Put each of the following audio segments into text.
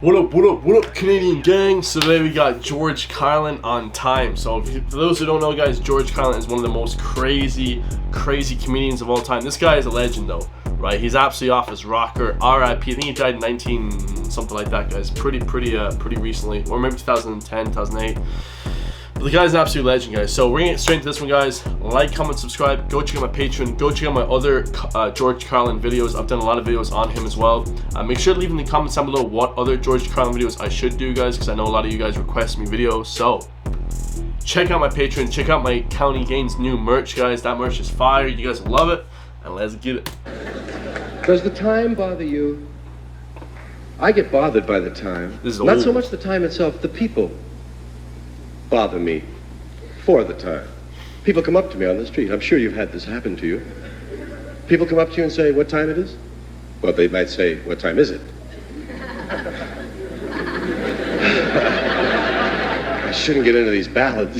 What up, Canadian gang? So today we got George Carlin on time. So for those who don't know, guys, George Carlin is one of the most crazy comedians of all time. This guy is a legend, though, right? He's absolutely off his rocker. R.I.P. I think he died in 19 something like that, guys. Pretty recently, or maybe 2010, 2008. But the guy's an absolute legend, guys. So we're gonna get straight into this one, guys. Like, comment, subscribe. Go check out my Patreon. Go check out my other George Carlin videos. I've done a lot of videos on him as well. Make sure to leave in the comments down below what other George Carlin videos I should do, guys, because I know a lot of you guys request me videos. So check out my Patreon. Check out my County Gains new merch, guys. That merch is fire. You guys will love it. And let's get it. Does the time bother you? I get bothered by the time. Not so much the time itself, the people bother me for the time. People come up to me on the street. I'm sure you've had this happen to you. People come up to you and say, what time it is? Well, they might say, what time is it? I shouldn't get into these ballads.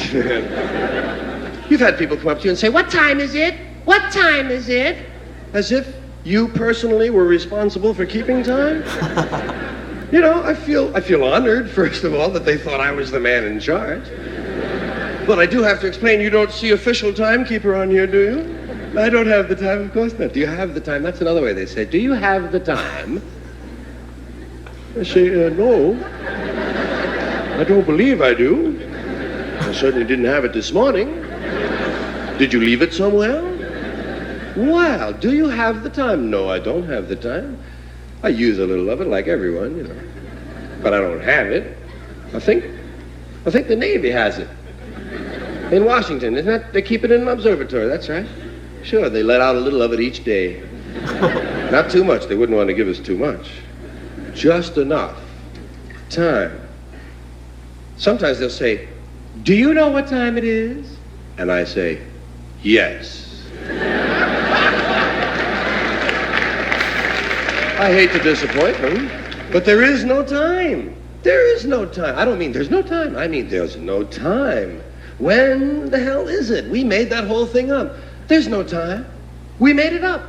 You've had people come up to you and say, what time is it? What time is it? As if you personally were responsible for keeping time? You know, I feel honored, first of all, that they thought I was the man in charge. But I do have to explain, you don't see official timekeeper on here, do you? I don't have the time, of course not. Do you have the time? That's another way they say, do you have the time? I say, no. I don't believe I do. I certainly didn't have it this morning. Did you leave it somewhere? Well, do you have the time? No, I don't have the time. I use a little of it like everyone, you know. But I don't have it. I think the Navy has it. In Washington, isn't that? They keep it in an observatory, that's right. Sure, they let out a little of it each day. Not too much, they wouldn't want to give us too much. Just enough. Time. Sometimes they'll say, do you know what time it is? And I say, yes. I hate to disappoint them, but there is no time. There is no time. I don't mean there's no time. I mean there's no time. When the hell is it? We made that whole thing up. There's no time. We made it up.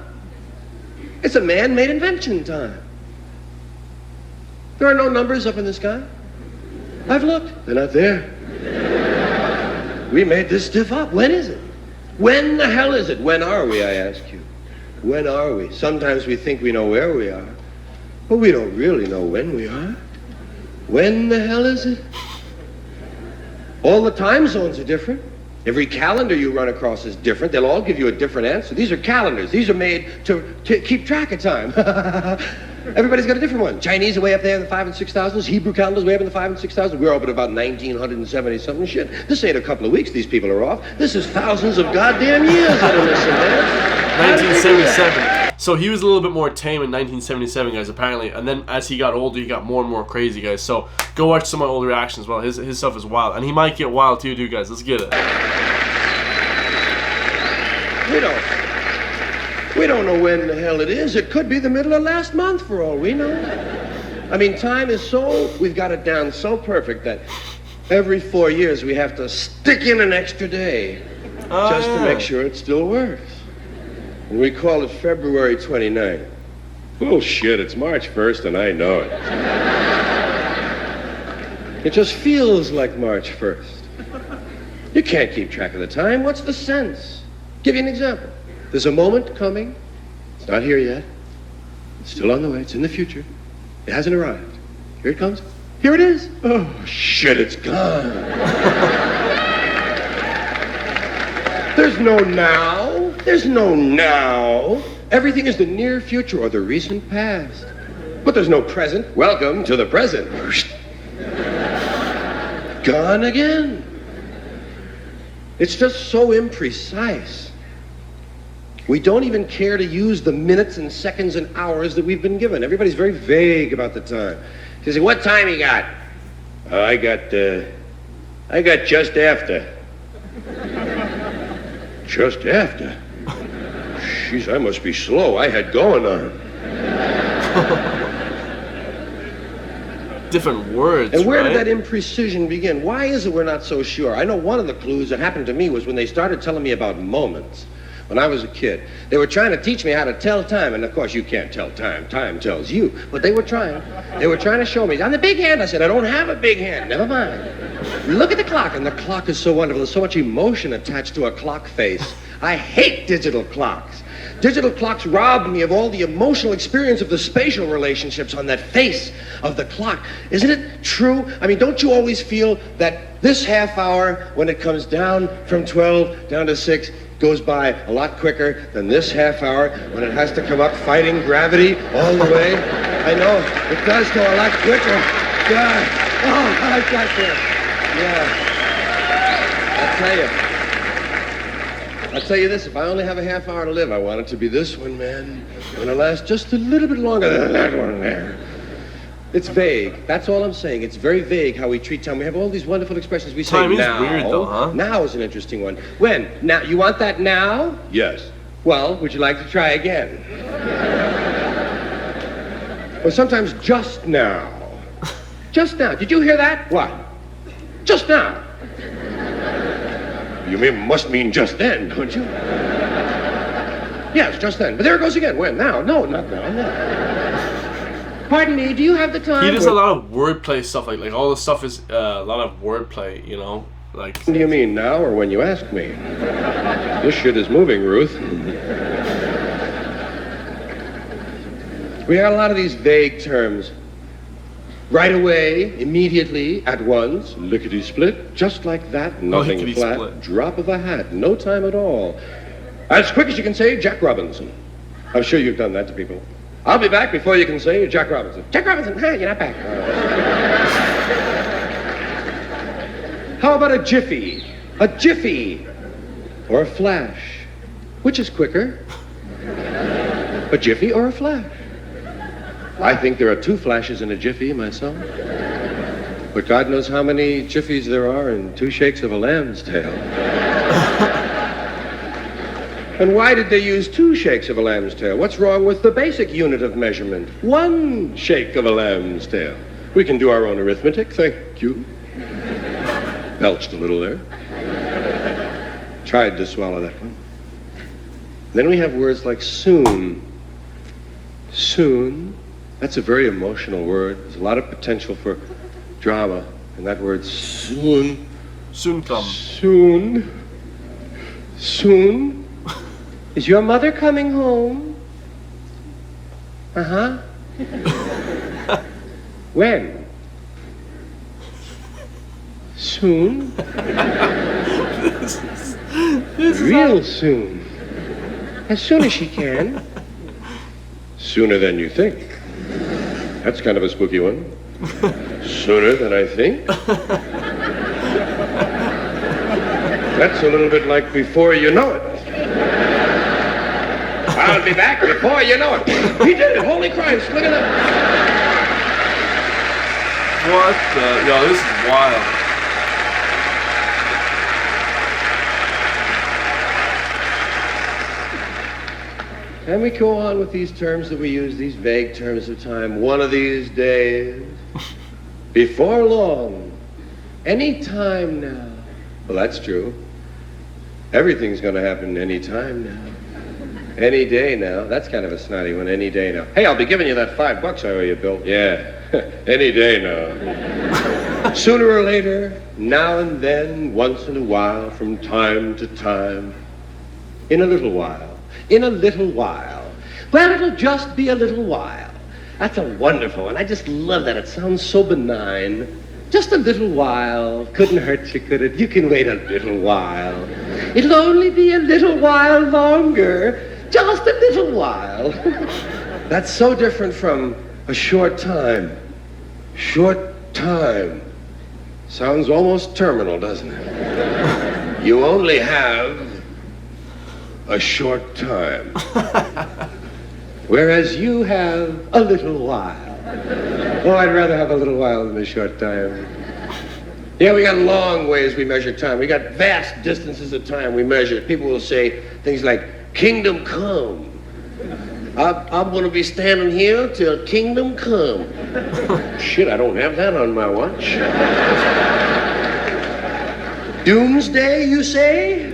It's a man-made invention, time. There are no numbers up in the sky. I've looked. They're not there. We made this stuff up. When is it? When the hell is it? When are we, I ask you? When are we? Sometimes we think we know where we are, but we don't really know when we are. When the hell is it? All the time zones are different. Every calendar you run across is different. They'll all give you a different answer. These are calendars. These are made to keep track of time. Everybody's got a different one. Chinese are way up there in the 5 and 6,000s. Hebrew calendars way up in the 5 and 6,000s. We're up at about 1970 something shit. This ain't a couple of weeks these people are off. This is thousands of goddamn years that are missing, man. 1977. So he was a little bit more tame in 1977, guys, apparently. And then as he got older, he got more and more crazy, guys. So go watch some of my old reactions as well. His stuff is wild. And he might get wild too, dude, guys. Let's get it. We don't know when the hell it is. It could be the middle of last month for all we know. I mean, time is we've got it down so perfect that every 4 years we have to stick in an extra day just to make sure it still works. And we call it February 29th. Bullshit, it's March 1st and I know it. It just feels like March 1st. You can't keep track of the time. What's the sense? Give you an example. There's a moment coming. It's not here yet. It's still on the way. It's in the future. It hasn't arrived. Here it comes. Here it is. Oh, shit, it's gone. There's no now. There's no now. Everything is the near future or the recent past. But there's no present. Welcome to the present. Gone again. It's just so imprecise. We don't even care to use the minutes and seconds and hours that we've been given. Everybody's very vague about the time. They say, what time you got? I got just after. Just after? Jeez, I must be slow. I had going on. Different words, and where right? did that imprecision begin? Why is it we're not so sure? I know one of the clues that happened to me was when they started telling me about moments. when I was a kid. They were trying to teach me how to tell time, and of course you can't tell time. Time tells you. But they were trying. They were trying to show me. On the big hand, I said, I don't have a big hand. Never mind. Look at the clock, and the clock is so wonderful. There's so much emotion attached to a clock face. I hate digital clocks. Digital clocks rob me of all the emotional experience of the spatial relationships on that face of the clock. Isn't it true? I mean, don't you always feel that this half hour, when it comes down from 12 down to 6, goes by a lot quicker than this half hour when it has to come up fighting gravity all the way? I know, it does go a lot quicker. God. Oh, I got this. Yeah. I'll tell you this, if I only have a half hour to live, I want it to be this one, man. I want to last just a little bit longer than that one there. It's vague. That's all I'm saying. It's very vague how we treat time. We have all these wonderful expressions. We say Time is now. weird though, huh? Now is an interesting one. When? Now. You want that now? Yes. Well, would you like to try again? Or sometimes just now. Just now. Did you hear that? What? Just now. You must mean just then, don't you? Yes, just then. But there it goes again. When? Now? No, not now. No. Pardon me, do you have the time? He does a lot of wordplay stuff. Like all the stuff is a lot of wordplay, you know? Like. What do you mean, now or when you ask me? This shit is moving, Ruth. We have a lot of these vague terms. Right away, immediately, at once, lickety-split, just like that, nothing flat, split. Drop of a hat, no time at all. As quick as you can say, Jack Robinson. I'm sure you've done that to people. I'll be back before you can say Jack Robinson. Jack Robinson, you're not back. How about a jiffy? A jiffy. Or a flash. Which is quicker? A jiffy or a flash? I think there are 2 flashes in a jiffy myself. But God knows how many jiffies there are in 2 shakes of a lamb's tail. And why did they use 2 shakes of a lamb's tail? What's wrong with the basic unit of measurement? 1 shake of a lamb's tail. We can do our own arithmetic, thank you. Belched a little there. Tried to swallow that one. Then we have words like soon. Soon. That's a very emotional word. There's a lot of potential for drama in that word soon. Soon come. Soon. Soon. Is your mother coming home? Uh-huh. When? Soon. Real soon. As soon as she can. Sooner than you think. That's kind of a spooky one. Sooner than I think. That's a little bit like before you know it. I'll be back before you know it. He did it. Holy Christ. Look at that. What the? Yo, this is wild. And we go on with these terms that we use, these vague terms of time. One of these days, before long, any time now. Well, that's true. Everything's going to happen any time now. Any day now. That's kind of a snotty one, any day now. Hey, I'll be giving you that $5 I owe you, Bill. Yeah, any day now. Sooner or later, now and then, once in a while, from time to time, in a little while. In a little while. Well, it'll just be a little while. That's a wonderful one. I just love that. It sounds so benign. Just a little while. Couldn't hurt you, could it? You can wait a little while. It'll only be a little while longer. Just a little while. That's so different from a short time. Short time. Sounds almost terminal, doesn't it? You only have a short time. Whereas you have a little while. Oh, I'd rather have a little while than a short time. Yeah, we got long ways we measure time. We got vast distances of time we measure. People will say things like, kingdom come. I'm going to be standing here till kingdom come. Shit, I don't have that on my watch. Doomsday, you say?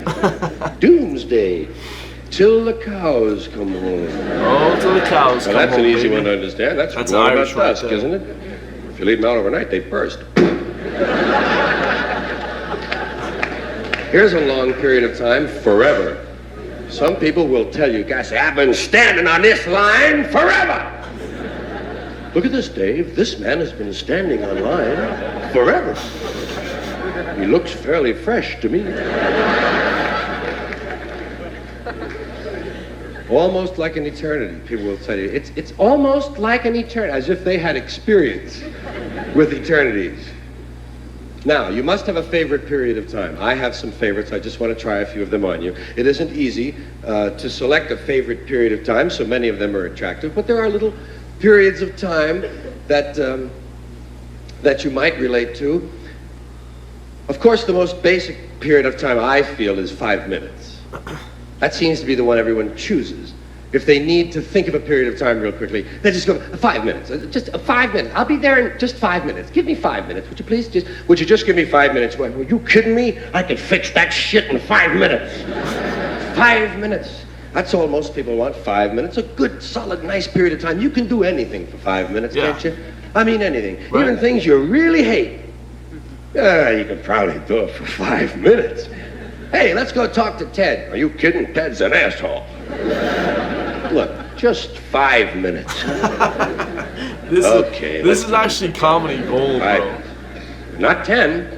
Doomsday. till the cows come home. Oh, till the cows Now, come that's home, an easy baby. one to understand. That's That's right Irish about right dusk, there. isn't it? If you leave them out overnight, they burst. Here's a long period of time, forever. Some people will tell you, guys, I've been standing on this line forever. Look at this, Dave. This man has been standing on line forever. He looks fairly fresh to me. Almost like an eternity, people will tell you. It's almost like an eternity, as if they had experience with eternities. Now, you must have a favorite period of time. I have some favorites. I just want to try a few of them on you. It isn't easy to select a favorite period of time, so many of them are attractive, but there are little periods of time that you might relate to. Of course, the most basic period of time I feel is 5 minutes. That seems to be the one everyone chooses. If they need to think of a period of time real quickly, they just go, 5 minutes, just 5 minutes. I'll be there in just 5 minutes. Give me 5 minutes, would you please? Would you just give me 5 minutes? Well, are you kidding me? I could fix that shit in 5 minutes. 5 minutes. That's all most people want, 5 minutes. A good, solid, nice period of time. You can do anything for 5 minutes, can't you? I mean, anything. Right. Even things you really hate. You could probably do it for 5 minutes. Hey, let's go talk to Ted. Are you kidding? Ted's an asshole. Look, just 5 minutes. This is actually comedy gold, bro. Not 10.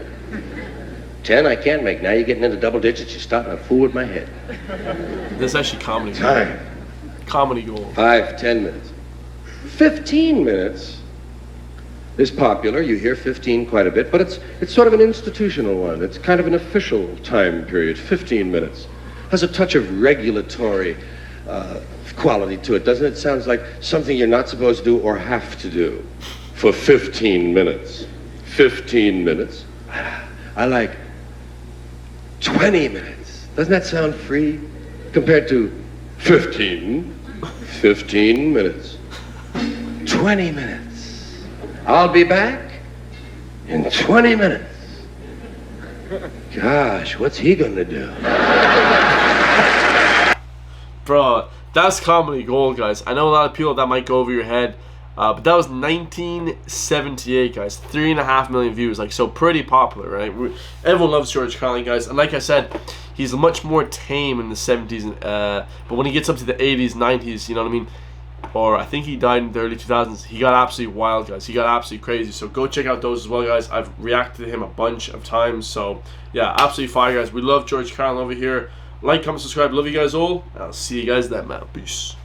10 I can't make. Now you're getting into double digits. You're starting to fool with my head. This is actually comedy gold. Time. Comedy gold. 5, 10 minutes. 15 minutes is popular. You hear 15 quite a bit, but it's sort of an institutional one. It's kind of an official time period. 15 minutes. Has a touch of regulatory quality to it, doesn't it? Sounds like something you're not supposed to do or have to do for 15 minutes. 15 minutes. I like 20 minutes. Doesn't that sound free compared to 15? 15 minutes. 20 minutes. I'll be back in 20 minutes. Gosh, what's he gonna do? Bro, that's comedy gold, guys. I know a lot of people that might go over your head, but that was 1978, guys. 3.5 million views, like, so pretty popular, right? Everyone loves George Carlin, guys. And like I said, he's much more tame in the 70s, but when he gets up to the 80s, 90s, you know what I mean? Or I think he died in the early 2000s. He got absolutely wild, guys. He got absolutely crazy. So go check out those as well, guys. I've reacted to him a bunch of times. So yeah, absolutely fire, guys. We love George Carlin over here. Like, comment, subscribe. Love you guys all. I'll see you guys then, man. Peace.